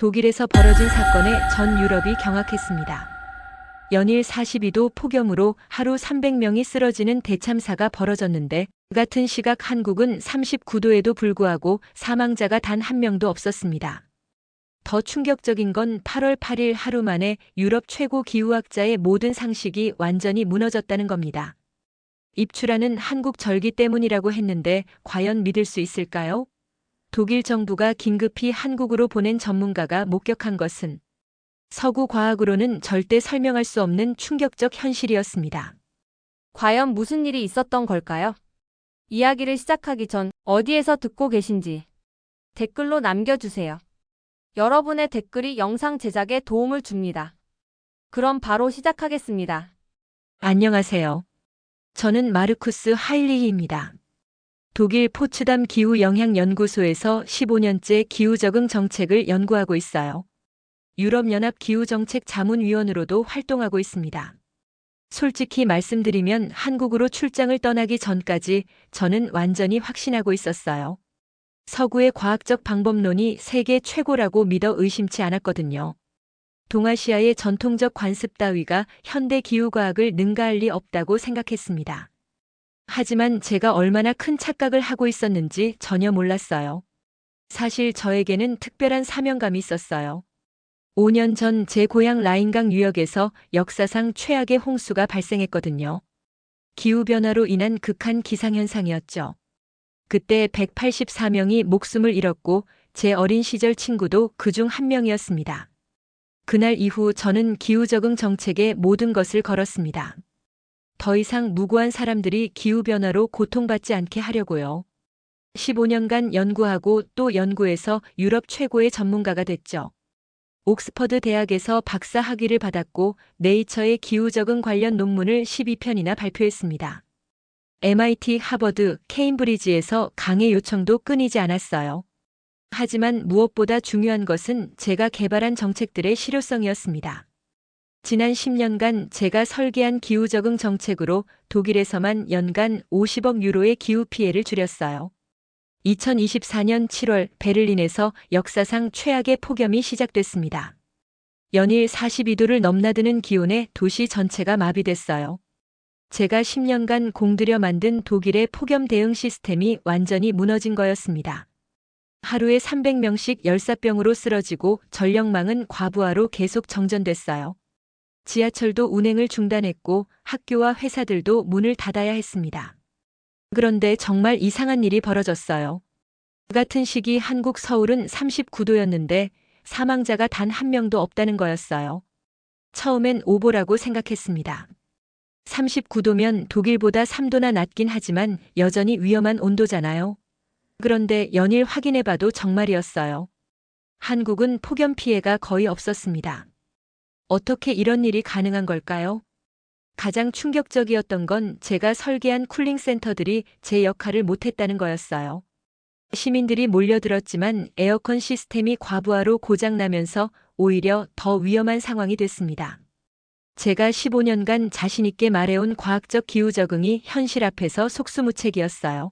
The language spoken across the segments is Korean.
독일에서 벌어진 사건에 전 유럽이 경악했습니다. 연일 42도 폭염으로 하루 300명이 쓰러지는 대참사가 벌어졌는데 그 같은 시각 한국은 39도에도 불구하고 사망자가 단 한 명도 없었습니다. 더 충격적인 건 8월 8일 하루 만에 유럽 최고 기후학자의 모든 상식이 완전히 무너졌다는 겁니다. 입출하는 한국 절기 때문이라고 했는데 과연 믿을 수 있을까요? 독일 정부가 긴급히 한국으로 보낸 전문가가 목격한 것은 서구 과학으로는 절대 설명할 수 없는 충격적 현실이었습니다. 과연 무슨 일이 있었던 걸까요? 이야기를 시작하기 전 어디에서 듣고 계신지 댓글로 남겨주세요. 여러분의 댓글이 영상 제작에 도움을 줍니다. 그럼 바로 시작하겠습니다. 안녕하세요. 저는 마르쿠스 하일리히입니다. 독일 포츠담 기후영향연구소에서 15년째 기후적응 정책을 연구하고 있어요. 유럽연합 기후정책 자문위원으로도 활동하고 있습니다. 솔직히 말씀드리면 한국으로 출장을 떠나기 전까지 저는 완전히 확신하고 있었어요. 서구의 과학적 방법론이 세계 최고라고 믿어 의심치 않았거든요. 동아시아의 전통적 관습 따위가 현대 기후과학을 능가할 리 없다고 생각했습니다. 하지만 제가 얼마나 큰 착각을 하고 있었는지 전혀 몰랐어요. 사실 저에게는 특별한 사명감이 있었어요. 5년 전 제 고향 라인강 유역에서 역사상 최악의 홍수가 발생했거든요. 기후변화로 인한 극한 기상현상이었죠. 그때 184명이 목숨을 잃었고 제 어린 시절 친구도 그중 한 명이었습니다. 그날 이후 저는 기후적응 정책에 모든 것을 걸었습니다. 더 이상 무고한 사람들이 기후변화로 고통받지 않게 하려고요. 15년간 연구하고 또 연구해서 유럽 최고의 전문가가 됐죠. 옥스퍼드 대학에서 박사 학위를 받았고 네이처의 기후적응 관련 논문을 12편이나 발표했습니다. MIT, 하버드, 케임브리지에서 강의 요청도 끊이지 않았어요. 하지만 무엇보다 중요한 것은 제가 개발한 정책들의 실효성이었습니다. 지난 10년간 제가 설계한 기후적응 정책으로 독일에서만 연간 50억 유로의 기후 피해를 줄였어요. 2024년 7월 베를린에서 역사상 최악의 폭염이 시작됐습니다. 연일 42도를 넘나드는 기온에 도시 전체가 마비됐어요. 제가 10년간 공들여 만든 독일의 폭염 대응 시스템이 완전히 무너진 거였습니다. 하루에 300명씩 열사병으로 쓰러지고 전력망은 과부하로 계속 정전됐어요. 지하철도 운행을 중단했고 학교와 회사들도 문을 닫아야 했습니다. 그런데 정말 이상한 일이 벌어졌어요. 그 같은 시기 한국 서울은 39도였는데 사망자가 단 한 명도 없다는 거였어요. 처음엔 오보라고 생각했습니다. 39도면 독일보다 3도나 낮긴 하지만 여전히 위험한 온도잖아요. 그런데 연일 확인해봐도 정말이었어요. 한국은 폭염 피해가 거의 없었습니다. 어떻게 이런 일이 가능한 걸까요? 가장 충격적이었던 건 제가 설계한 쿨링 센터들이 제 역할을 못했다는 거였어요. 시민들이 몰려들었지만 에어컨 시스템이 과부하로 고장나면서 오히려 더 위험한 상황이 됐습니다. 제가 15년간 자신있게 말해온 과학적 기후 적응이 현실 앞에서 속수무책이었어요.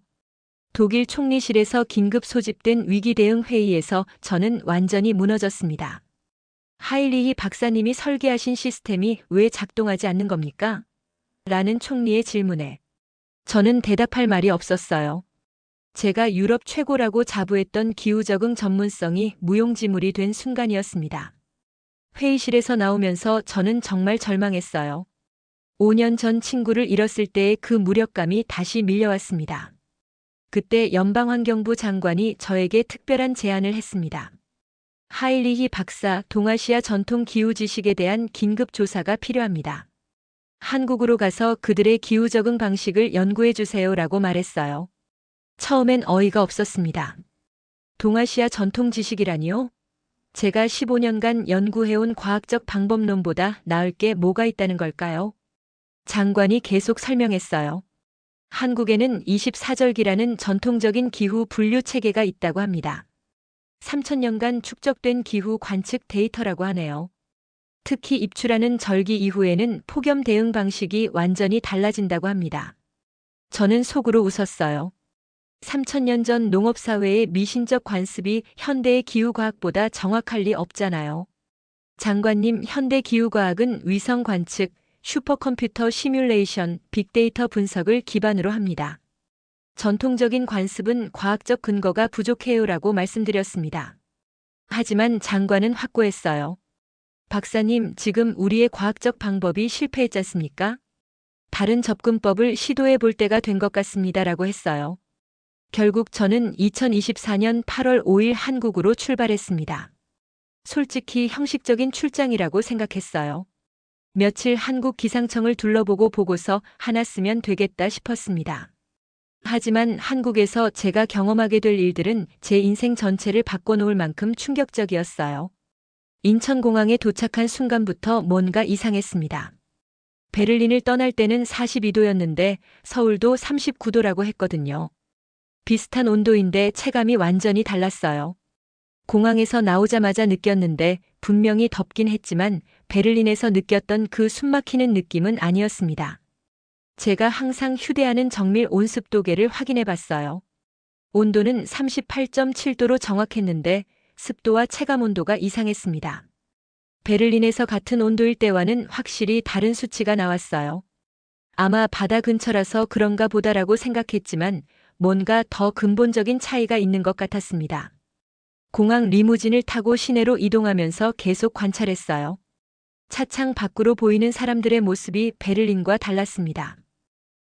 독일 총리실에서 긴급 소집된 위기 대응 회의에서 저는 완전히 무너졌습니다. 하일리히 박사님이 설계하신 시스템이 왜 작동하지 않는 겁니까? 라는 총리의 질문에 저는 대답할 말이 없었어요. 제가 유럽 최고라고 자부했던 기후적응 전문성이 무용지물이 된 순간이었습니다. 회의실에서 나오면서 저는 정말 절망했어요. 5년 전 친구를 잃었을 때의 그 무력감이 다시 밀려왔습니다. 그때 연방환경부 장관이 저에게 특별한 제안을 했습니다. 하일리히 박사, 동아시아 전통 기후 지식에 대한 긴급 조사가 필요합니다. 한국으로 가서 그들의 기후 적응 방식을 연구해 주세요라고 말했어요. 처음엔 어이가 없었습니다. 동아시아 전통 지식이라니요? 제가 15년간 연구해온 과학적 방법론보다 나을 게 뭐가 있다는 걸까요? 장관이 계속 설명했어요. 한국에는 24절기라는 전통적인 기후 분류 체계가 있다고 합니다. 3000년간 축적된 기후 관측 데이터라고 하네요. 특히 입출하는 절기 이후에는 폭염 대응 방식이 완전히 달라진다고 합니다. 저는 속으로 웃었어요. 3000년 전 농업사회의 미신적 관습이 현대의 기후과학보다 정확할 리 없잖아요. 장관님, 현대 기후과학은 위성 관측, 슈퍼컴퓨터 시뮬레이션, 빅데이터 분석을 기반으로 합니다. 전통적인 관습은 과학적 근거가 부족해요라고 말씀드렸습니다. 하지만 장관은 확고했어요. 박사님, 지금 우리의 과학적 방법이 실패했지 않습니까? 다른 접근법을 시도해 볼 때가 된 것 같습니다라고 했어요. 결국 저는 2024년 8월 5일 한국으로 출발했습니다. 솔직히 형식적인 출장이라고 생각했어요. 며칠 한국 기상청을 둘러보고 보고서 하나 쓰면 되겠다 싶었습니다. 하지만 한국에서 제가 경험하게 될 일들은 제 인생 전체를 바꿔놓을 만큼 충격적이었어요. 인천공항에 도착한 순간부터 뭔가 이상했습니다. 베를린을 떠날 때는 42도였는데 서울도 39도라고 했거든요. 비슷한 온도인데 체감이 완전히 달랐어요. 공항에서 나오자마자 느꼈는데 분명히 덥긴 했지만 베를린에서 느꼈던 그 숨막히는 느낌은 아니었습니다. 제가 항상 휴대하는 정밀 온습도계를 확인해 봤어요. 온도는 38.7도로 정확했는데 습도와 체감 온도가 이상했습니다. 베를린에서 같은 온도일 때와는 확실히 다른 수치가 나왔어요. 아마 바다 근처라서 그런가 보다라고 생각했지만 뭔가 더 근본적인 차이가 있는 것 같았습니다. 공항 리무진을 타고 시내로 이동하면서 계속 관찰했어요. 차창 밖으로 보이는 사람들의 모습이 베를린과 달랐습니다.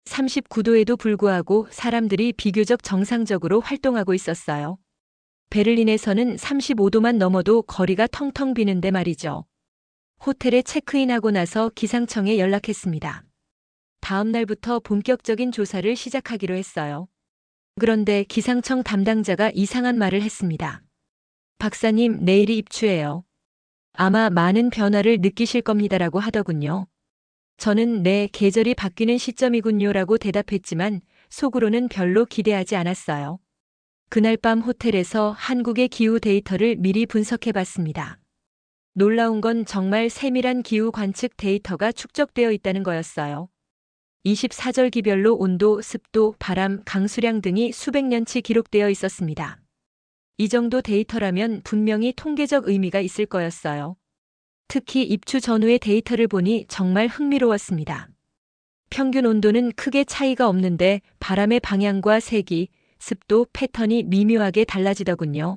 39도에도 불구하고 사람들이 비교적 정상적으로 활동하고 있었어요. 베를린에서는 35도만 넘어도 거리가 텅텅 비는데 말이죠. 호텔에 체크인하고 나서 기상청에 연락했습니다. 다음 날부터 본격적인 조사를 시작하기로 했어요. 그런데 기상청 담당자가 이상한 말을 했습니다. 박사님, 내일이 입추예요. 아마 많은 변화를 느끼실 겁니다라고 하더군요. 저는 네, 계절이 바뀌는 시점이군요라고 대답했지만 속으로는 별로 기대하지 않았어요. 그날 밤 호텔에서 한국의 기후 데이터를 미리 분석해 봤습니다. 놀라운 건 정말 세밀한 기후 관측 데이터가 축적되어 있다는 거였어요. 24절기별로 온도, 습도, 바람, 강수량 등이 수백 년치 기록되어 있었습니다. 이 정도 데이터라면 분명히 통계적 의미가 있을 거였어요. 특히 입추 전후의 데이터를 보니 정말 흥미로웠습니다. 평균 온도는 크게 차이가 없는데 바람의 방향과 색이, 습도, 패턴이 미묘하게 달라지더군요.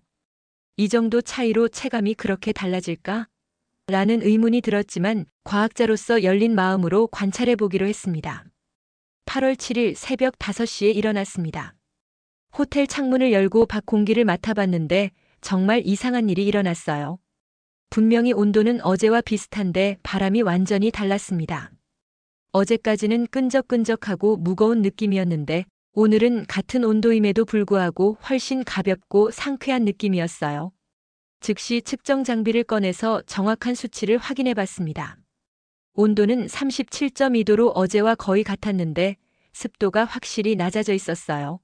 이 정도 차이로 체감이 그렇게 달라질까? 라는 의문이 들었지만 과학자로서 열린 마음으로 관찰해 보기로 했습니다. 8월 7일 새벽 5시에 일어났습니다. 호텔 창문을 열고 밖 공기를 맡아봤는데 정말 이상한 일이 일어났어요. 분명히 온도는 어제와 비슷한데 바람이 완전히 달랐습니다. 어제까지는 끈적끈적하고 무거운 느낌이었는데 오늘은 같은 온도임에도 불구하고 훨씬 가볍고 상쾌한 느낌이었어요. 즉시 측정 장비를 꺼내서 정확한 수치를 확인해 봤습니다. 온도는 37.2도로 어제와 거의 같았는데 습도가 확실히 낮아져 있었어요.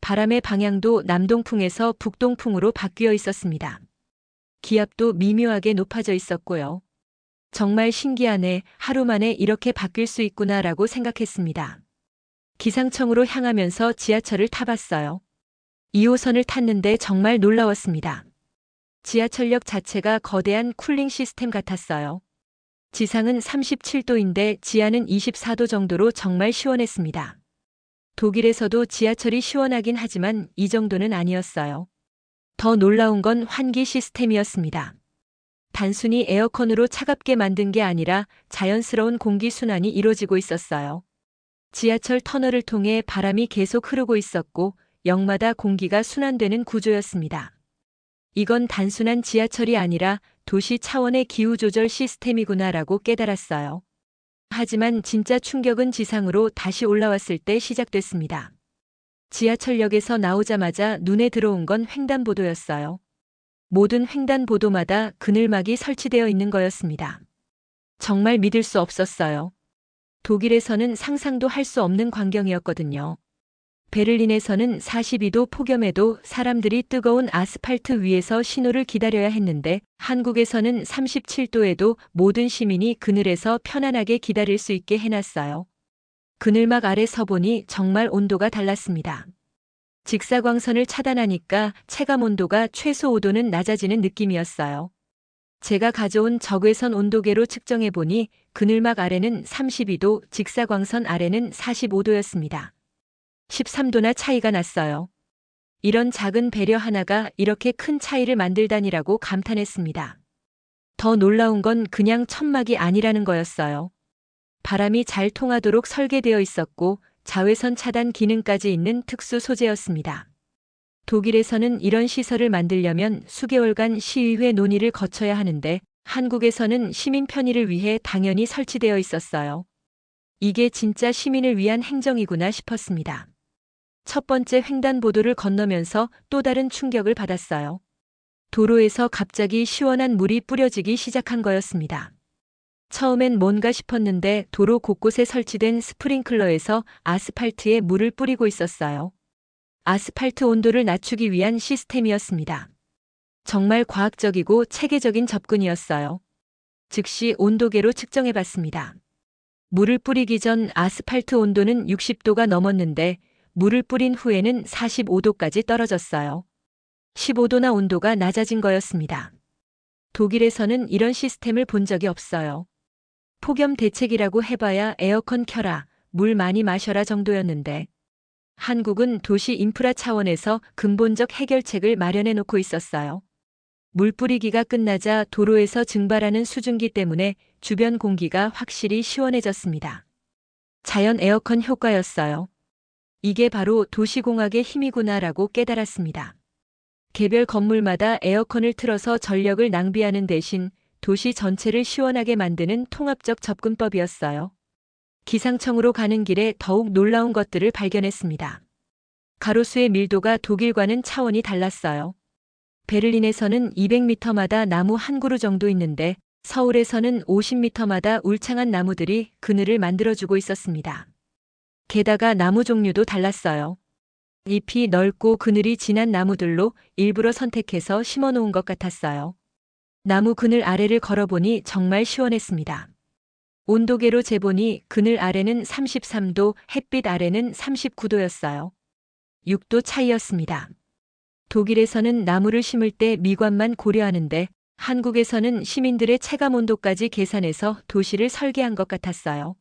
바람의 방향도 남동풍에서 북동풍으로 바뀌어 있었습니다. 기압도 미묘하게 높아져 있었고요. 정말 신기하네, 하루 만에 이렇게 바뀔 수 있구나라고 생각했습니다. 기상청으로 향하면서 지하철을 타봤어요. 2호선을 탔는데 정말 놀라웠습니다. 지하철역 자체가 거대한 쿨링 시스템 같았어요. 지상은 37도인데 지하는 24도 정도로 정말 시원했습니다. 독일에서도 지하철이 시원하긴 하지만 이 정도는 아니었어요. 더 놀라운 건 환기 시스템이었습니다. 단순히 에어컨으로 차갑게 만든 게 아니라 자연스러운 공기 순환이 이루어지고 있었어요. 지하철 터널을 통해 바람이 계속 흐르고 있었고 역마다 공기가 순환되는 구조였습니다. 이건 단순한 지하철이 아니라 도시 차원의 기후조절 시스템이구나라고 깨달았어요. 하지만 진짜 충격은 지상으로 다시 올라왔을 때 시작됐습니다. 지하철역에서 나오자마자 눈에 들어온 건 횡단보도였어요. 모든 횡단보도마다 그늘막이 설치되어 있는 거였습니다. 정말 믿을 수 없었어요. 독일에서는 상상도 할 수 없는 광경이었거든요. 베를린에서는 42도 폭염에도 사람들이 뜨거운 아스팔트 위에서 신호를 기다려야 했는데 한국에서는 37도에도 모든 시민이 그늘에서 편안하게 기다릴 수 있게 해놨어요. 그늘막 아래 서보니 정말 온도가 달랐습니다. 직사광선을 차단하니까 체감 온도가 최소 5도는 낮아지는 느낌이었어요. 제가 가져온 적외선 온도계로 측정해 보니 그늘막 아래는 32도, 직사광선 아래는 45도였습니다. 13도나 차이가 났어요. 이런 작은 배려 하나가 이렇게 큰 차이를 만들다니라고 감탄했습니다. 더 놀라운 건 그냥 천막이 아니라는 거였어요. 바람이 잘 통하도록 설계되어 있었고 자외선 차단 기능까지 있는 특수 소재였습니다. 독일에서는 이런 시설을 만들려면 수개월간 시의회 논의를 거쳐야 하는데 한국에서는 시민 편의를 위해 당연히 설치되어 있었어요. 이게 진짜 시민을 위한 행정이구나 싶었습니다. 첫 번째 횡단보도를 건너면서 또 다른 충격을 받았어요. 도로에서 갑자기 시원한 물이 뿌려지기 시작한 거였습니다. 처음엔 뭔가 싶었는데 도로 곳곳에 설치된 스프링클러에서 아스팔트에 물을 뿌리고 있었어요. 아스팔트 온도를 낮추기 위한 시스템이었습니다. 정말 과학적이고 체계적인 접근이었어요. 즉시 온도계로 측정해 봤습니다. 물을 뿌리기 전 아스팔트 온도는 60도가 넘었는데 물을 뿌린 후에는 45도까지 떨어졌어요. 15도나 온도가 낮아진 거였습니다. 독일에서는 이런 시스템을 본 적이 없어요. 폭염 대책이라고 해봐야 에어컨 켜라, 물 많이 마셔라 정도였는데 한국은 도시 인프라 차원에서 근본적 해결책을 마련해 놓고 있었어요. 물 뿌리기가 끝나자 도로에서 증발하는 수증기 때문에 주변 공기가 확실히 시원해졌습니다. 자연 에어컨 효과였어요. 이게 바로 도시공학의 힘이구나라고 깨달았습니다. 개별 건물마다 에어컨을 틀어서 전력을 낭비하는 대신 도시 전체를 시원하게 만드는 통합적 접근법이었어요. 기상청으로 가는 길에 더욱 놀라운 것들을 발견했습니다. 가로수의 밀도가 독일과는 차원이 달랐어요. 베를린에서는 200m마다 나무 한 그루 정도 있는데 서울에서는 50m마다 울창한 나무들이 그늘을 만들어주고 있었습니다. 게다가 나무 종류도 달랐어요. 잎이 넓고 그늘이 진한 나무들로 일부러 선택해서 심어놓은 것 같았어요. 나무 그늘 아래를 걸어보니 정말 시원했습니다. 온도계로 재보니 그늘 아래는 33도, 햇빛 아래는 39도였어요. 6도 차이였습니다. 독일에서는 나무를 심을 때 미관만 고려하는데 한국에서는 시민들의 체감 온도까지 계산해서 도시를 설계한 것 같았어요.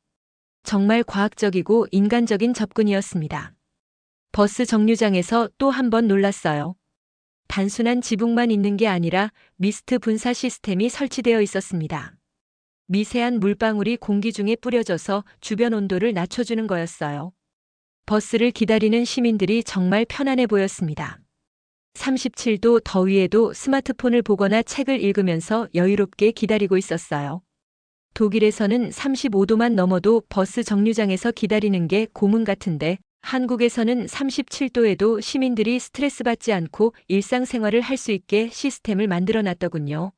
정말 과학적이고 인간적인 접근이었습니다. 버스 정류장에서 또 한 번 놀랐어요. 단순한 지붕만 있는 게 아니라 미스트 분사 시스템이 설치되어 있었습니다. 미세한 물방울이 공기 중에 뿌려져서 주변 온도를 낮춰주는 거였어요. 버스를 기다리는 시민들이 정말 편안해 보였습니다. 37도 더위에도 스마트폰을 보거나 책을 읽으면서 여유롭게 기다리고 있었어요. 독일에서는 35도만 넘어도 버스 정류장에서 기다리는 게 고문 같은데 한국에서는 37도에도 시민들이 스트레스 받지 않고 일상생활을 할 수 있게 시스템을 만들어 놨더군요.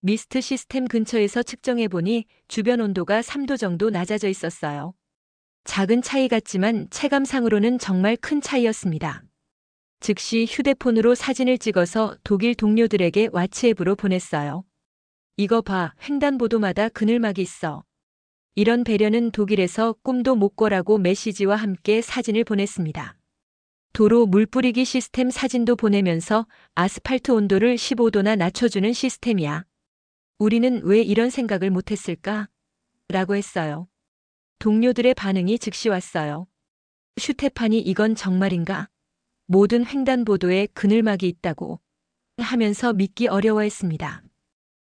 미스트 시스템 근처에서 측정해 보니 주변 온도가 3도 정도 낮아져 있었어요. 작은 차이 같지만 체감상으로는 정말 큰 차이였습니다. 즉시 휴대폰으로 사진을 찍어서 독일 동료들에게 왓츠앱으로 보냈어요. 이거 봐, 횡단보도마다 그늘막이 있어. 이런 배려는 독일에서 꿈도 못 꿔라고 메시지와 함께 사진을 보냈습니다. 도로 물 뿌리기 시스템 사진도 보내면서 아스팔트 온도를 15도나 낮춰주는 시스템이야. 우리는 왜 이런 생각을 못했을까? 라고 했어요. 동료들의 반응이 즉시 왔어요. 슈테판이 이건 정말인가? 모든 횡단보도에 그늘막이 있다고 하면서 믿기 어려워했습니다.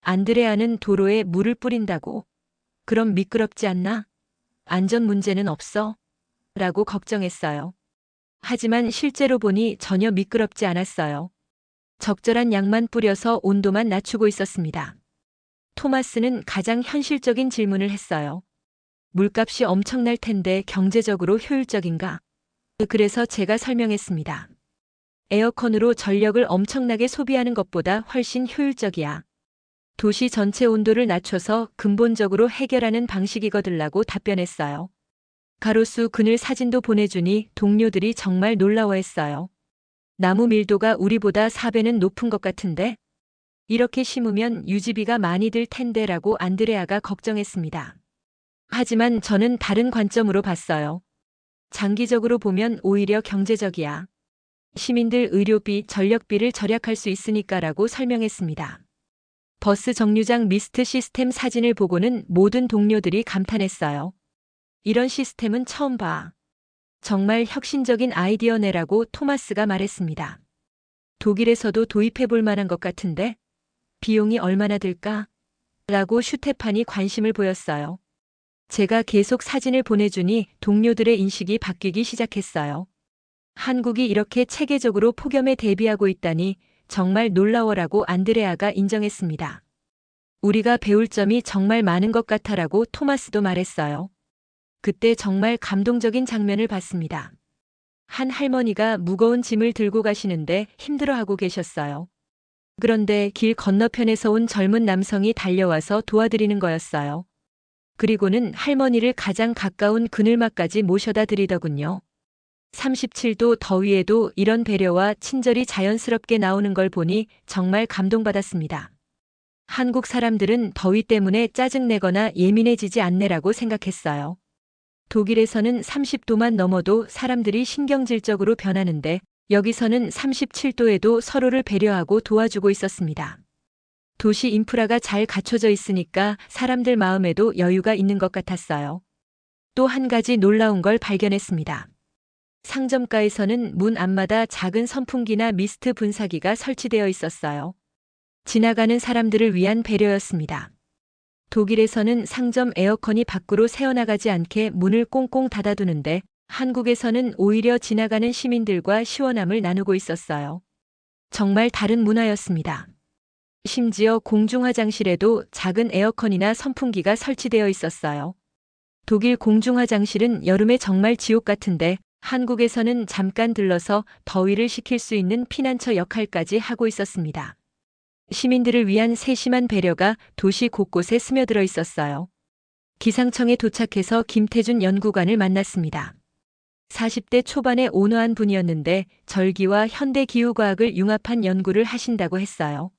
안드레아는 도로에 물을 뿌린다고. 그럼 미끄럽지 않나? 안전 문제는 없어? 라고 걱정했어요. 하지만 실제로 보니 전혀 미끄럽지 않았어요. 적절한 양만 뿌려서 온도만 낮추고 있었습니다. 토마스는 가장 현실적인 질문을 했어요. 물값이 엄청날 텐데 경제적으로 효율적인가? 그래서 제가 설명했습니다. 에어컨으로 전력을 엄청나게 소비하는 것보다 훨씬 효율적이야. 도시 전체 온도를 낮춰서 근본적으로 해결하는 방식이거들라고 답변했어요. 가로수 그늘 사진도 보내주니 동료들이 정말 놀라워했어요. 나무 밀도가 우리보다 4배는 높은 것 같은데? 이렇게 심으면 유지비가 많이 들 텐데라고 안드레아가 걱정했습니다. 하지만 저는 다른 관점으로 봤어요. 장기적으로 보면 오히려 경제적이야. 시민들 의료비, 전력비를 절약할 수 있으니까라고 설명했습니다. 버스 정류장 미스트 시스템 사진을 보고는 모든 동료들이 감탄했어요. 이런 시스템은 처음 봐. 정말 혁신적인 아이디어네라고 토마스가 말했습니다. 독일에서도 도입해 볼 만한 것 같은데 비용이 얼마나 들까? 라고 슈테판이 관심을 보였어요. 제가 계속 사진을 보내주니 동료들의 인식이 바뀌기 시작했어요. 한국이 이렇게 체계적으로 폭염에 대비하고 있다니 정말 놀라워라고 안드레아가 인정했습니다. 우리가 배울 점이 정말 많은 것 같아라고 토마스도 말했어요. 그때 정말 감동적인 장면을 봤습니다. 한 할머니가 무거운 짐을 들고 가시는데 힘들어하고 계셨어요. 그런데 길 건너편에서 온 젊은 남성이 달려와서 도와드리는 거였어요. 그리고는 할머니를 가장 가까운 그늘막까지 모셔다 드리더군요. 37도 더위에도 이런 배려와 친절이 자연스럽게 나오는 걸 보니 정말 감동받았습니다. 한국 사람들은 더위 때문에 짜증내거나 예민해지지 않네라고 생각했어요. 독일에서는 30도만 넘어도 사람들이 신경질적으로 변하는데 여기서는 37도에도 서로를 배려하고 도와주고 있었습니다. 도시 인프라가 잘 갖춰져 있으니까 사람들 마음에도 여유가 있는 것 같았어요. 또 한 가지 놀라운 걸 발견했습니다. 상점가에서는 문 앞마다 작은 선풍기나 미스트 분사기가 설치되어 있었어요. 지나가는 사람들을 위한 배려였습니다. 독일에서는 상점 에어컨이 밖으로 새어나가지 않게 문을 꽁꽁 닫아두는데 한국에서는 오히려 지나가는 시민들과 시원함을 나누고 있었어요. 정말 다른 문화였습니다. 심지어 공중화장실에도 작은 에어컨이나 선풍기가 설치되어 있었어요. 독일 공중화장실은 여름에 정말 지옥 같은데 한국에서는 잠깐 들러서 더위를 식힐 수 있는 피난처 역할까지 하고 있었습니다. 시민들을 위한 세심한 배려가 도시 곳곳에 스며들어 있었어요. 기상청에 도착해서 김태준 연구관을 만났습니다. 40대 초반의 온화한 분이었는데 절기와 현대 기후과학을 융합한 연구를 하신다고 했어요.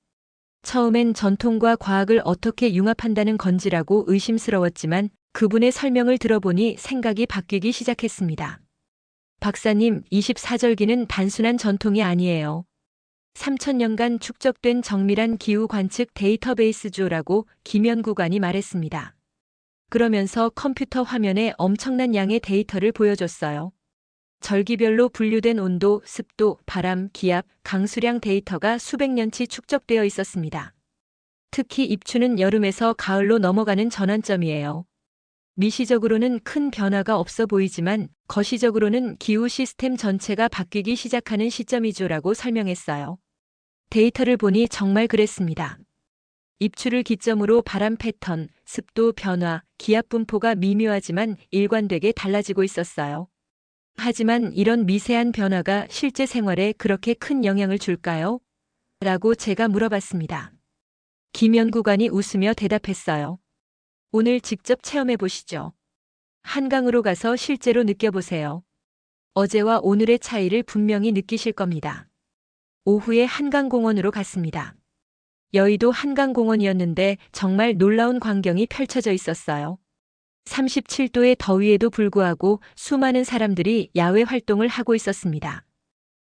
처음엔 전통과 과학을 어떻게 융합한다는 건지라고 의심스러웠지만 그분의 설명을 들어보니 생각이 바뀌기 시작했습니다. 박사님, 24절기는 단순한 전통이 아니에요. 3000년간 축적된 정밀한 기후 관측 데이터베이스조라고 김 연구관이 말했습니다. 그러면서 컴퓨터 화면에 엄청난 양의 데이터를 보여줬어요. 절기별로 분류된 온도, 습도, 바람, 기압, 강수량 데이터가 수백 년치 축적되어 있었습니다. 특히 입추는 여름에서 가을로 넘어가는 전환점이에요. 미시적으로는 큰 변화가 없어 보이지만 거시적으로는 기후 시스템 전체가 바뀌기 시작하는 시점이죠라고 설명했어요. 데이터를 보니 정말 그랬습니다. 입추를 기점으로 바람 패턴, 습도 변화, 기압 분포가 미묘하지만 일관되게 달라지고 있었어요. 하지만 이런 미세한 변화가 실제 생활에 그렇게 큰 영향을 줄까요? 라고 제가 물어봤습니다. 김 연구관이 웃으며 대답했어요. 오늘 직접 체험해 보시죠. 한강으로 가서 실제로 느껴보세요. 어제와 오늘의 차이를 분명히 느끼실 겁니다. 오후에 한강공원으로 갔습니다. 여의도 한강공원이었는데 정말 놀라운 광경이 펼쳐져 있었어요. 37도의 더위에도 불구하고 수많은 사람들이 야외 활동을 하고 있었습니다.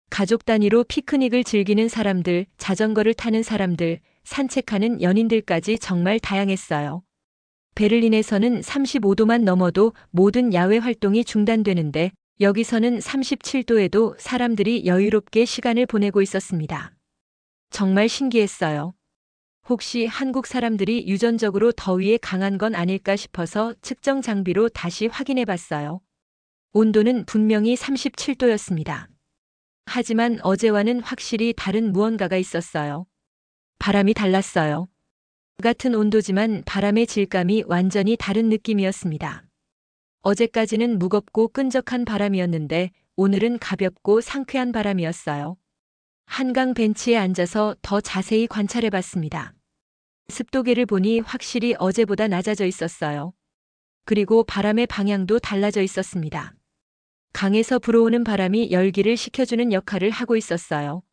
가족 단위로 피크닉을 즐기는 사람들, 자전거를 타는 사람들, 산책하는 연인들까지 정말 다양했어요. 베를린에서는 35도만 넘어도 모든 야외 활동이 중단되는데 여기서는 37도에도 사람들이 여유롭게 시간을 보내고 있었습니다. 정말 신기했어요. 혹시 한국 사람들이 유전적으로 더위에 강한 건 아닐까 싶어서 측정 장비로 다시 확인해 봤어요. 온도는 분명히 37도였습니다. 하지만 어제와는 확실히 다른 무언가가 있었어요. 바람이 달랐어요. 같은 온도지만 바람의 질감이 완전히 다른 느낌이었습니다. 어제까지는 무겁고 끈적한 바람이었는데 오늘은 가볍고 상쾌한 바람이었어요. 한강 벤치에 앉아서 더 자세히 관찰해 봤습니다. 습도계를 보니 확실히 어제보다 낮아져 있었어요. 그리고 바람의 방향도 달라져 있었습니다. 강에서 불어오는 바람이 열기를 식혀주는 역할을 하고 있었어요.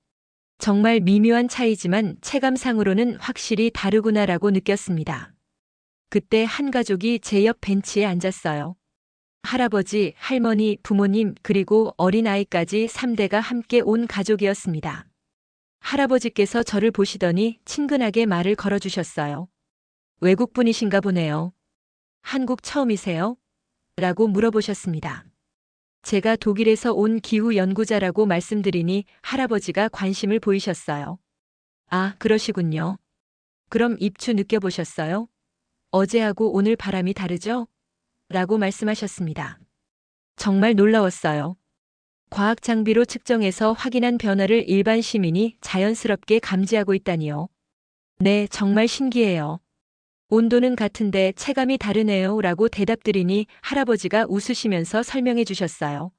정말 미묘한 차이지만 체감상으로는 확실히 다르구나라고 느꼈습니다. 그때 한 가족이 제 옆 벤치에 앉았어요. 할아버지, 할머니, 부모님, 그리고 어린아이까지 3대가 함께 온 가족이었습니다. 할아버지께서 저를 보시더니 친근하게 말을 걸어주셨어요. 외국분이신가 보네요. 한국 처음이세요? 라고 물어보셨습니다. 제가 독일에서 온 기후 연구자라고 말씀드리니 할아버지가 관심을 보이셨어요. 아, 그러시군요. 그럼 입추 느껴보셨어요? 어제하고 오늘 바람이 다르죠? 라고 말씀하셨습니다. 정말 놀라웠어요. 과학 장비로 측정해서 확인한 변화를 일반 시민이 자연스럽게 감지하고 있다니요. 네, 정말 신기해요. 온도는 같은데 체감이 다르네요. 라고 대답드리니 할아버지가 웃으시면서 설명해 주셨어요.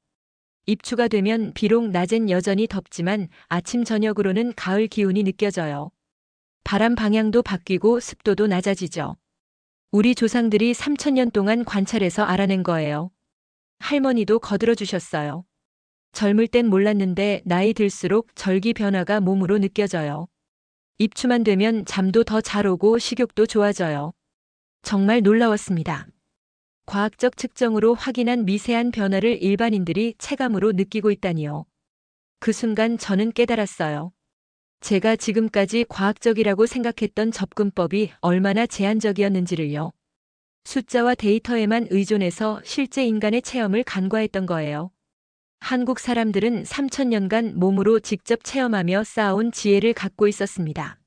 입추가 되면 비록 낮엔 여전히 덥지만 아침 저녁으로는 가을 기운이 느껴져요. 바람 방향도 바뀌고 습도도 낮아지죠. 우리 조상들이 3000년 동안 관찰해서 알아낸 거예요. 할머니도 거들어 주셨어요. 젊을 땐 몰랐는데 나이 들수록 절기 변화가 몸으로 느껴져요. 입추만 되면 잠도 더 잘 오고 식욕도 좋아져요. 정말 놀라웠습니다. 과학적 측정으로 확인한 미세한 변화를 일반인들이 체감으로 느끼고 있다니요. 그 순간 저는 깨달았어요. 제가 지금까지 과학적이라고 생각했던 접근법이 얼마나 제한적이었는지를요. 숫자와 데이터에만 의존해서 실제 인간의 체험을 간과했던 거예요. 한국 사람들은 3000년간 몸으로 직접 체험하며 쌓아온 지혜를 갖고 있었습니다.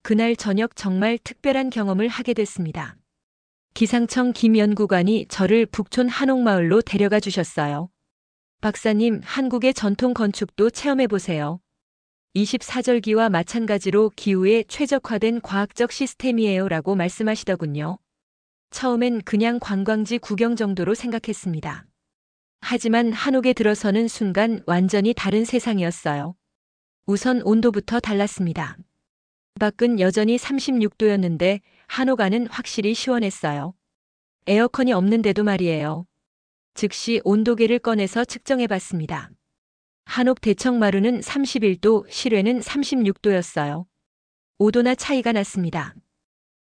그날 저녁 정말 특별한 경험을 하게 됐습니다. 기상청 김 연구관이 저를 북촌 한옥마을로 데려가 주셨어요. 박사님, 한국의 전통 건축도 체험해보세요. 24절기와 마찬가지로 기후에 최적화된 과학적 시스템이에요. 라고 말씀하시더군요. 처음엔 그냥 관광지 구경 정도로 생각했습니다. 하지만 한옥에 들어서는 순간 완전히 다른 세상이었어요. 우선 온도부터 달랐습니다. 밖은 여전히 36도였는데 한옥 안은 확실히 시원했어요. 에어컨이 없는데도 말이에요. 즉시 온도계를 꺼내서 측정해봤습니다. 한옥 대청마루는 31도, 실외는 36도였어요. 5도나 차이가 났습니다.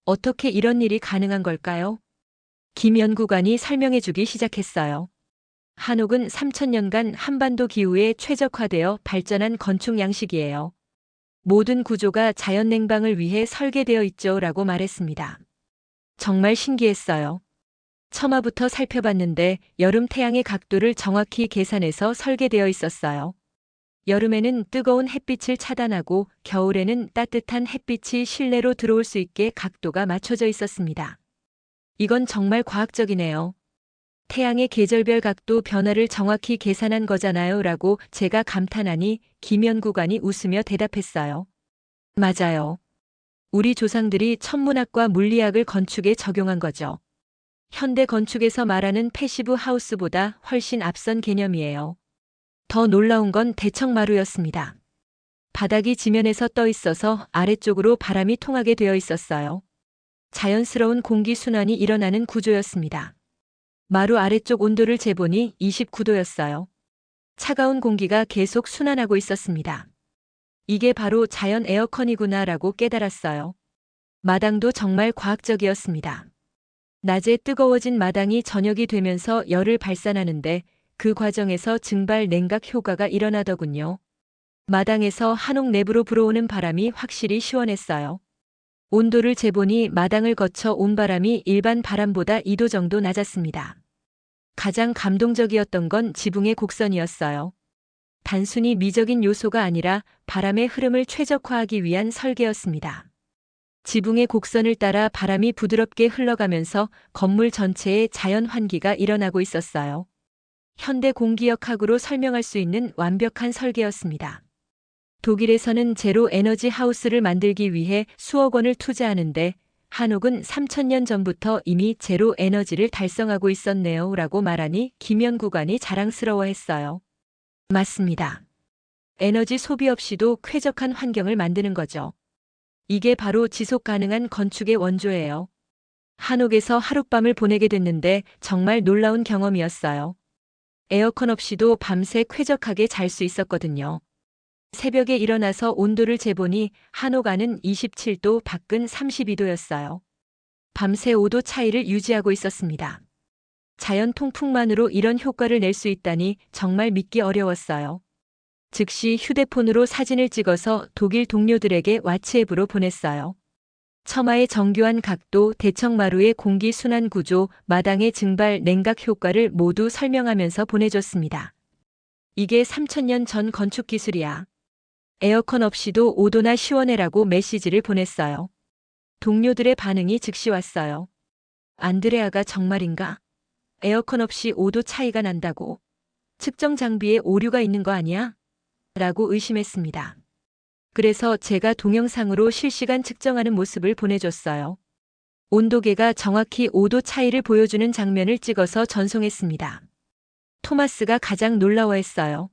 어떻게 이런 일이 가능한 걸까요? 김 연구관이 설명해주기 시작했어요. 한옥은 3000년간 한반도 기후에 최적화되어 발전한 건축 양식이에요. 모든 구조가 자연 냉방을 위해 설계되어 있죠. 라고 말했습니다. 정말 신기했어요. 처마부터 살펴봤는데 여름 태양의 각도를 정확히 계산해서 설계되어 있었어요. 여름에는 뜨거운 햇빛을 차단하고 겨울에는 따뜻한 햇빛이 실내로 들어올 수 있게 각도가 맞춰져 있었습니다. 이건 정말 과학적이네요. 태양의 계절별 각도 변화를 정확히 계산한 거잖아요. 라고 제가 감탄하니 김 연구관이 웃으며 대답했어요. 맞아요. 우리 조상들이 천문학과 물리학을 건축에 적용한 거죠. 현대 건축에서 말하는 패시브 하우스보다 훨씬 앞선 개념이에요. 더 놀라운 건 대청마루였습니다. 바닥이 지면에서 떠 있어서 아래쪽으로 바람이 통하게 되어 있었어요. 자연스러운 공기 순환이 일어나는 구조였습니다. 마루 아래쪽 온도를 재보니 29도였어요. 차가운 공기가 계속 순환하고 있었습니다. 이게 바로 자연 에어컨이구나라고 깨달았어요. 마당도 정말 과학적이었습니다. 낮에 뜨거워진 마당이 저녁이 되면서 열을 발산하는데 그 과정에서 증발 냉각 효과가 일어나더군요. 마당에서 한옥 내부로 불어오는 바람이 확실히 시원했어요. 온도를 재보니 마당을 거쳐 온 바람이 일반 바람보다 2도 정도 낮았습니다. 가장 감동적이었던 건 지붕의 곡선이었어요. 단순히 미적인 요소가 아니라 바람의 흐름을 최적화하기 위한 설계였습니다. 지붕의 곡선을 따라 바람이 부드럽게 흘러가면서 건물 전체에 자연 환기가 일어나고 있었어요. 현대 공기역학으로 설명할 수 있는 완벽한 설계였습니다. 독일에서는 제로 에너지 하우스를 만들기 위해 수억 원을 투자하는데 한옥은 3000년 전부터 이미 제로 에너지를 달성하고 있었네요. 라고 말하니 김 연구관이 자랑스러워했어요. 맞습니다. 에너지 소비 없이도 쾌적한 환경을 만드는 거죠. 이게 바로 지속 가능한 건축의 원조예요. 한옥에서 하룻밤을 보내게 됐는데 정말 놀라운 경험이었어요. 에어컨 없이도 밤새 쾌적하게 잘 수 있었거든요. 새벽에 일어나서 온도를 재보니 한옥 안은 27도, 밖은 32도였어요. 밤새 5도 차이를 유지하고 있었습니다. 자연 통풍만으로 이런 효과를 낼 수 있다니 정말 믿기 어려웠어요. 즉시 휴대폰으로 사진을 찍어서 독일 동료들에게 왓츠앱으로 보냈어요. 처마의 정교한 각도, 대청마루의 공기 순환 구조, 마당의 증발 냉각 효과를 모두 설명하면서 보내줬습니다. 이게 3000년 전 건축 기술이야. 에어컨 없이도 5도나 시원해라고 메시지를 보냈어요. 동료들의 반응이 즉시 왔어요. 안드레아가 정말인가? 에어컨 없이 5도 차이가 난다고? 측정 장비에 오류가 있는 거 아니야? 라고 의심했습니다. 그래서 제가 동영상으로 실시간 측정하는 모습을 보내줬어요. 온도계가 정확히 5도 차이를 보여주는 장면을 찍어서 전송했습니다. 토마스가 가장 놀라워했어요.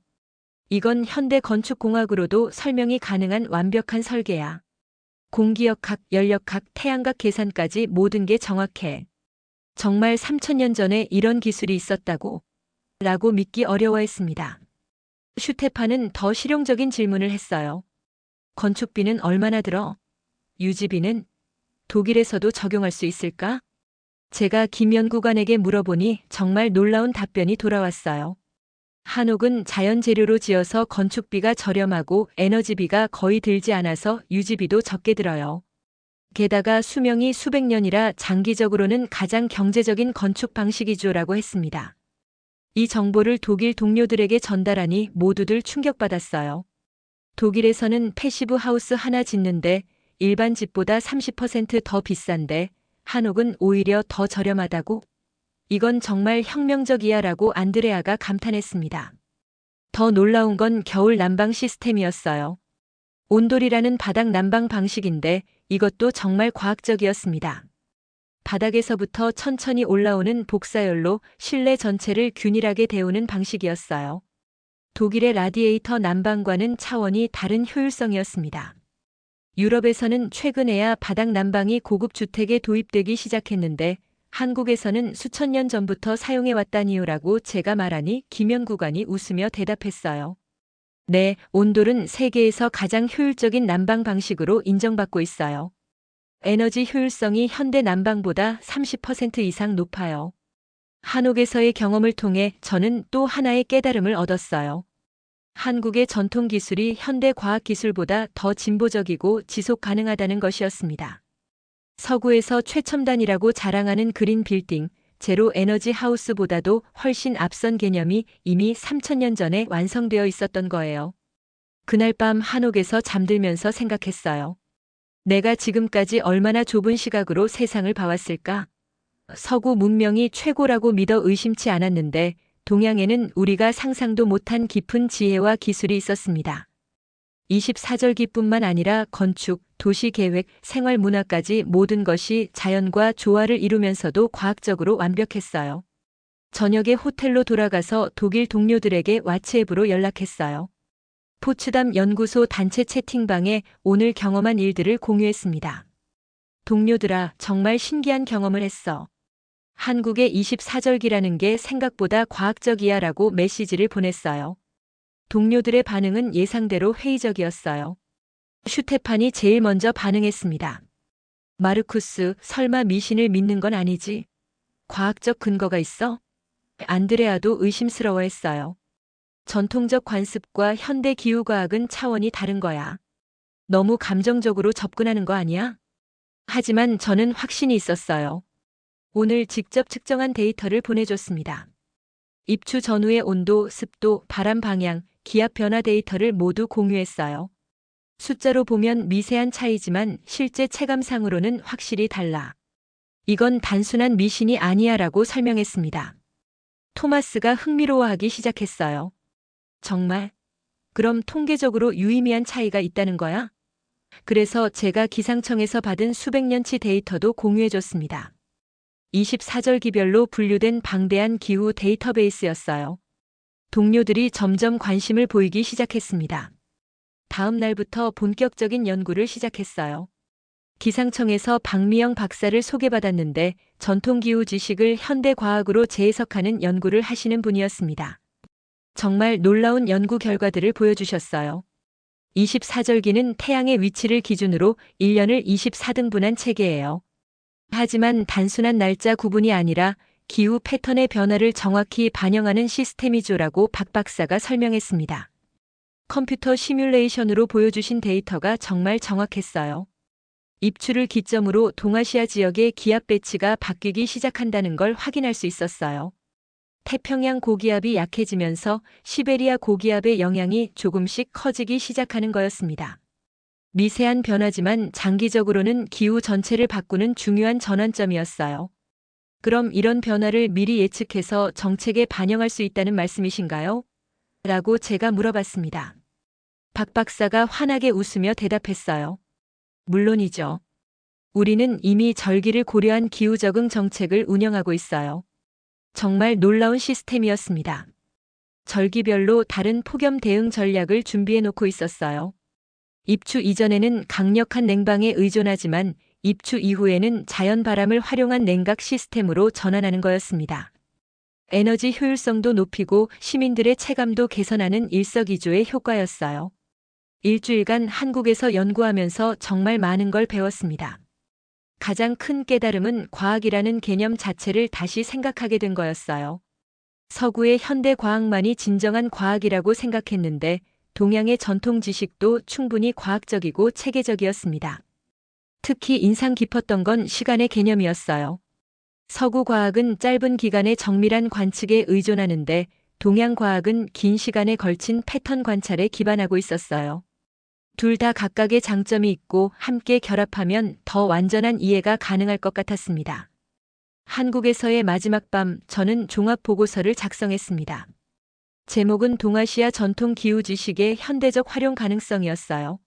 이건 현대 건축공학으로도 설명이 가능한 완벽한 설계야. 공기역학, 연력학, 태양각 계산까지 모든 게 정확해. 정말 3000년 전에 이런 기술이 있었다고? 라고 믿기 어려워했습니다. 슈테파는 더 실용적인 질문을 했어요. 건축비는 얼마나 들어? 유지비는? 독일에서도 적용할 수 있을까? 제가 김 연구관에게 물어보니 정말 놀라운 답변이 돌아왔어요. 한옥은 자연 재료로 지어서 건축비가 저렴하고 에너지비가 거의 들지 않아서 유지비도 적게 들어요. 게다가 수명이 수백 년이라 장기적으로는 가장 경제적인 건축 방식이죠라고 했습니다. 이 정보를 독일 동료들에게 전달하니 모두들 충격받았어요. 독일에서는 패시브 하우스 하나 짓는데 일반 집보다 30% 더 비싼데 한옥은 오히려 더 저렴하다고? 이건 정말 혁명적이야 라고 안드레아가 감탄했습니다. 더 놀라운 건 겨울 난방 시스템이었어요. 온돌이라는 바닥 난방 방식인데 이것도 정말 과학적이었습니다. 바닥에서부터 천천히 올라오는 복사열로 실내 전체를 균일하게 데우는 방식이었어요. 독일의 라디에이터 난방과는 차원이 다른 효율성이었습니다. 유럽에서는 최근에야 바닥 난방이 고급 주택에 도입되기 시작했는데 한국에서는 수천 년 전부터 사용해왔다니요라고 제가 말하니 김 연구관이 웃으며 대답했어요. 네, 온돌은 세계에서 가장 효율적인 난방 방식으로 인정받고 있어요. 에너지 효율성이 현대 난방보다 30% 이상 높아요. 한옥에서의 경험을 통해 저는 또 하나의 깨달음을 얻었어요. 한국의 전통 기술이 현대 과학 기술보다 더 진보적이고 지속 가능하다는 것이었습니다. 서구에서 최첨단이라고 자랑하는 그린 빌딩, 제로 에너지 하우스보다도 훨씬 앞선 개념이 이미 3000년 전에 완성되어 있었던 거예요. 그날 밤 한옥에서 잠들면서 생각했어요. 내가 지금까지 얼마나 좁은 시각으로 세상을 봐왔을까? 서구 문명이 최고라고 믿어 의심치 않았는데 동양에는 우리가 상상도 못한 깊은 지혜와 기술이 있었습니다. 24절기뿐만 아니라 건축, 도시계획, 생활문화까지 모든 것이 자연과 조화를 이루면서도 과학적으로 완벽했어요. 저녁에 호텔로 돌아가서 독일 동료들에게 왓츠앱으로 연락했어요. 포츠담 연구소 단체 채팅방에 오늘 경험한 일들을 공유했습니다. 동료들아, 정말 신기한 경험을 했어. 한국의 24절기라는 게 생각보다 과학적이야 라고 메시지를 보냈어요. 동료들의 반응은 예상대로 회의적이었어요. 슈테판이 제일 먼저 반응했습니다. 마르쿠스, 설마 미신을 믿는 건 아니지? 과학적 근거가 있어? 안드레아도 의심스러워했어요. 전통적 관습과 현대 기후과학은 차원이 다른 거야. 너무 감정적으로 접근하는 거 아니야? 하지만 저는 확신이 있었어요. 오늘 직접 측정한 데이터를 보내줬습니다. 입추 전후의 온도, 습도, 바람 방향, 기압 변화 데이터를 모두 공유했어요. 숫자로 보면 미세한 차이지만 실제 체감상으로는 확실히 달라. 이건 단순한 미신이 아니야 라고 설명했습니다. 토마스가 흥미로워하기 시작했어요. 정말? 그럼 통계적으로 유의미한 차이가 있다는 거야? 그래서 제가 기상청에서 받은 수백 년치 데이터도 공유해줬습니다. 24절기별로 분류된 방대한 기후 데이터베이스였어요. 동료들이 점점 관심을 보이기 시작했습니다. 다음 날부터 본격적인 연구를 시작했어요. 기상청에서 박미영 박사를 소개받았는데 전통기후 지식을 현대과학으로 재해석하는 연구를 하시는 분이었습니다. 정말 놀라운 연구 결과들을 보여주셨어요. 24절기는 태양의 위치를 기준으로 1년을 24등분한 체계예요. 하지만 단순한 날짜 구분이 아니라 기후 패턴의 변화를 정확히 반영하는 시스템이죠라고 박 박사가 설명했습니다. 컴퓨터 시뮬레이션으로 보여주신 데이터가 정말 정확했어요. 입추를 기점으로 동아시아 지역의 기압 배치가 바뀌기 시작한다는 걸 확인할 수 있었어요. 태평양 고기압이 약해지면서 시베리아 고기압의 영향이 조금씩 커지기 시작하는 거였습니다. 미세한 변화지만 장기적으로는 기후 전체를 바꾸는 중요한 전환점이었어요. 그럼 이런 변화를 미리 예측해서 정책에 반영할 수 있다는 말씀이신가요? 라고 제가 물어봤습니다. 박 박사가 환하게 웃으며 대답했어요. 물론이죠. 우리는 이미 절기를 고려한 기후 적응 정책을 운영하고 있어요. 정말 놀라운 시스템이었습니다. 절기별로 다른 폭염 대응 전략을 준비해 놓고 있었어요. 입추 이전에는 강력한 냉방에 의존하지만 입추 이후에는 자연 바람을 활용한 냉각 시스템으로 전환하는 거였습니다. 에너지 효율성도 높이고 시민들의 체감도 개선하는 일석이조의 효과였어요. 일주일간 한국에서 연구하면서 정말 많은 걸 배웠습니다. 가장 큰 깨달음은 과학이라는 개념 자체를 다시 생각하게 된 거였어요. 서구의 현대 과학만이 진정한 과학이라고 생각했는데 동양의 전통 지식도 충분히 과학적이고 체계적이었습니다. 특히 인상 깊었던 건 시간의 개념이었어요. 서구 과학은 짧은 기간의 정밀한 관측에 의존하는데 동양 과학은 긴 시간에 걸친 패턴 관찰에 기반하고 있었어요. 둘 다 각각의 장점이 있고 함께 결합하면 더 완전한 이해가 가능할 것 같았습니다. 한국에서의 마지막 밤, 저는 종합 보고서를 작성했습니다. 제목은 동아시아 전통 기후 지식의 현대적 활용 가능성이었어요.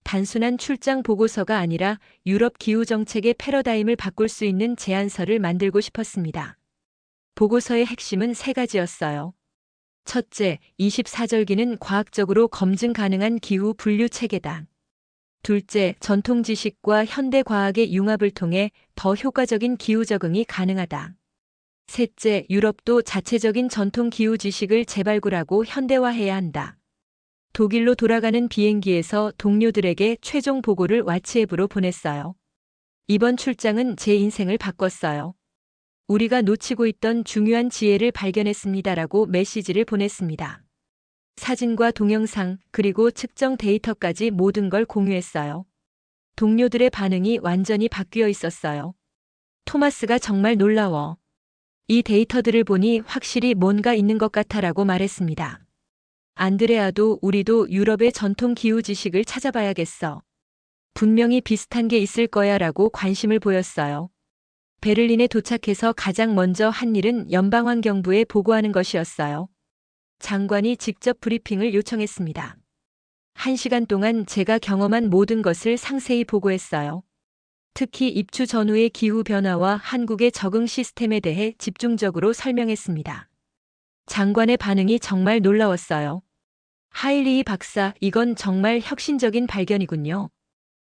단순한 출장 보고서가 아니라 유럽 기후 정책의 패러다임을 바꿀 수 있는 제안서를 만들고 싶었습니다. 보고서의 핵심은 세 가지였어요. 첫째, 24절기는 과학적으로 검증 가능한 기후 분류 체계다. 둘째, 전통 지식과 현대 과학의 융합을 통해 더 효과적인 기후 적응이 가능하다. 셋째, 유럽도 자체적인 전통 기후 지식을 재발굴하고 현대화해야 한다. 독일로 돌아가는 비행기에서 동료들에게 최종 보고를 왓츠앱으로 보냈어요. 이번 출장은 제 인생을 바꿨어요. 우리가 놓치고 있던 중요한 지혜를 발견했습니다라고 메시지를 보냈습니다. 사진과 동영상, 그리고 측정 데이터까지 모든 걸 공유했어요. 동료들의 반응이 완전히 바뀌어 있었어요. 토마스가 정말 놀라워. 이 데이터들을 보니 확실히 뭔가 있는 것 같아라고 말했습니다. 안드레아도 우리도 유럽의 전통 기후 지식을 찾아봐야겠어. 분명히 비슷한 게 있을 거야라고 관심을 보였어요. 베를린에 도착해서 가장 먼저 한 일은 연방환경부에 보고하는 것이었어요. 장관이 직접 브리핑을 요청했습니다. 1시간 동안 제가 경험한 모든 것을 상세히 보고했어요. 특히 입추 전후의 기후 변화와 한국의 적응 시스템에 대해 집중적으로 설명했습니다. 장관의 반응이 정말 놀라웠어요. 하일리 박사, 이건 정말 혁신적인 발견이군요.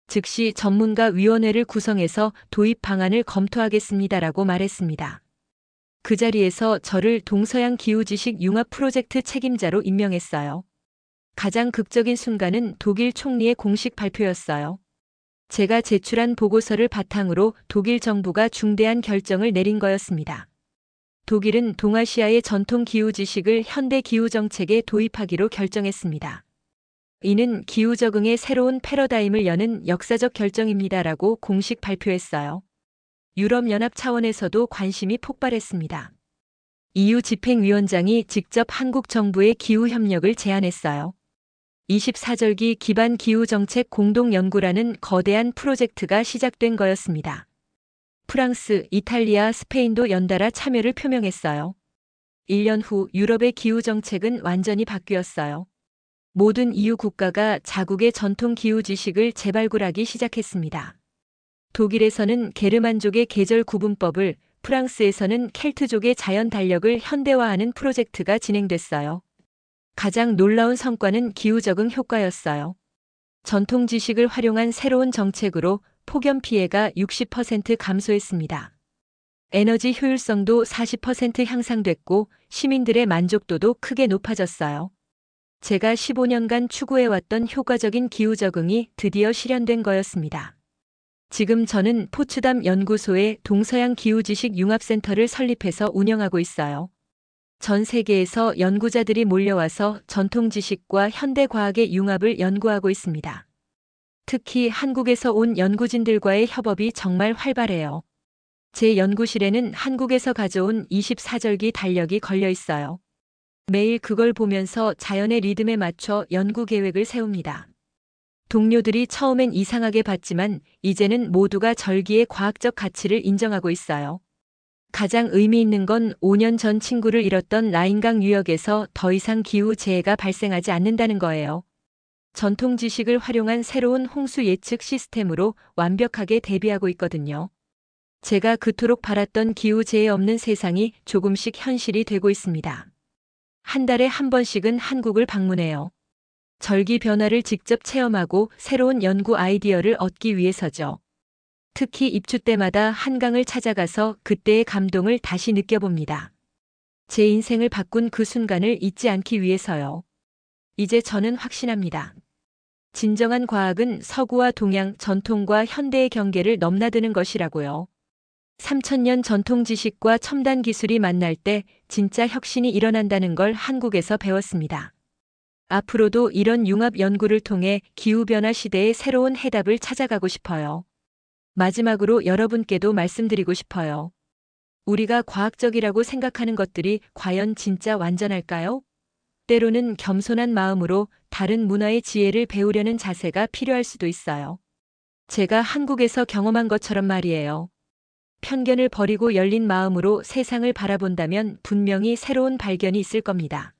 즉시 전문가 위원회를 구성해서 도입 방안을 검토하겠습니다라고 말했습니다. 그 자리에서 저를 동서양 기후지식 융합 프로젝트 책임자로 임명했어요. 가장 극적인 순간은 독일 총리의 공식 발표였어요. 제가 제출한 보고서를 바탕으로 독일 정부가 중대한 결정을 내린 거였습니다. 독일은 동아시아의 전통 기후 지식을 현대 기후 정책에 도입하기로 결정했습니다. 이는 기후 적응의 새로운 패러다임을 여는 역사적 결정입니다라고 공식 발표했어요. 유럽연합 차원에서도 관심이 폭발했습니다. EU 집행위원장이 직접 한국 정부에 기후 협력을 제안했어요. 24절기 기반 기후 정책 공동연구라는 거대한 프로젝트가 시작된 거였습니다. 프랑스, 이탈리아, 스페인도 연달아 참여를 표명했어요. 1년 후 유럽의 기후 정책은 완전히 바뀌었어요. 모든 EU 국가가 자국의 전통 기후 지식을 재발굴하기 시작했습니다. 독일에서는 게르만족의 계절 구분법을, 프랑스에서는 켈트족의 자연 달력을 현대화하는 프로젝트가 진행됐어요. 가장 놀라운 성과는 기후 적응 효과였어요. 전통 지식을 활용한 새로운 정책으로 폭염 피해가 60% 감소했습니다. 에너지 효율성도 40% 향상됐고 시민들의 만족도도 크게 높아졌어요. 제가 15년간 추구해왔던 효과적인 기후 적응이 드디어 실현된 거였습니다. 지금 저는 포츠담 연구소에 동서양 기후지식 융합센터를 설립해서 운영하고 있어요. 전 세계에서 연구자들이 몰려와서 전통 지식과 현대 과학의 융합을 연구하고 있습니다. 특히 한국에서 온 연구진들과의 협업이 정말 활발해요. 제 연구실에는 한국에서 가져온 24절기 달력이 걸려 있어요. 매일 그걸 보면서 자연의 리듬에 맞춰 연구 계획을 세웁니다. 동료들이 처음엔 이상하게 봤지만 이제는 모두가 절기의 과학적 가치를 인정하고 있어요. 가장 의미 있는 건 5년 전 친구를 잃었던 라인강 유역에서 더 이상 기후 재해가 발생하지 않는다는 거예요. 전통 지식을 활용한 새로운 홍수 예측 시스템으로 완벽하게 대비하고 있거든요. 제가 그토록 바랐던 기후 재해 없는 세상이 조금씩 현실이 되고 있습니다. 한 달에 한 번씩은 한국을 방문해요. 절기 변화를 직접 체험하고 새로운 연구 아이디어를 얻기 위해서죠. 특히 입추 때마다 한강을 찾아가서 그때의 감동을 다시 느껴봅니다. 제 인생을 바꾼 그 순간을 잊지 않기 위해서요. 이제 저는 확신합니다. 진정한 과학은 서구와 동양, 전통과 현대의 경계를 넘나드는 것이라고요. 3000년 전통 지식과 첨단 기술이 만날 때 진짜 혁신이 일어난다는 걸 한국에서 배웠습니다. 앞으로도 이런 융합 연구를 통해 기후변화 시대의 새로운 해답을 찾아가고 싶어요. 마지막으로 여러분께도 말씀드리고 싶어요. 우리가 과학적이라고 생각하는 것들이 과연 진짜 완전할까요? 때로는 겸손한 마음으로 다른 문화의 지혜를 배우려는 자세가 필요할 수도 있어요. 제가 한국에서 경험한 것처럼 말이에요. 편견을 버리고 열린 마음으로 세상을 바라본다면 분명히 새로운 발견이 있을 겁니다.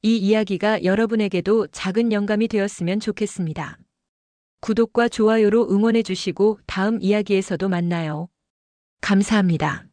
이 이야기가 여러분에게도 작은 영감이 되었으면 좋겠습니다. 구독과 좋아요로 응원해 주시고 다음 이야기에서도 만나요. 감사합니다.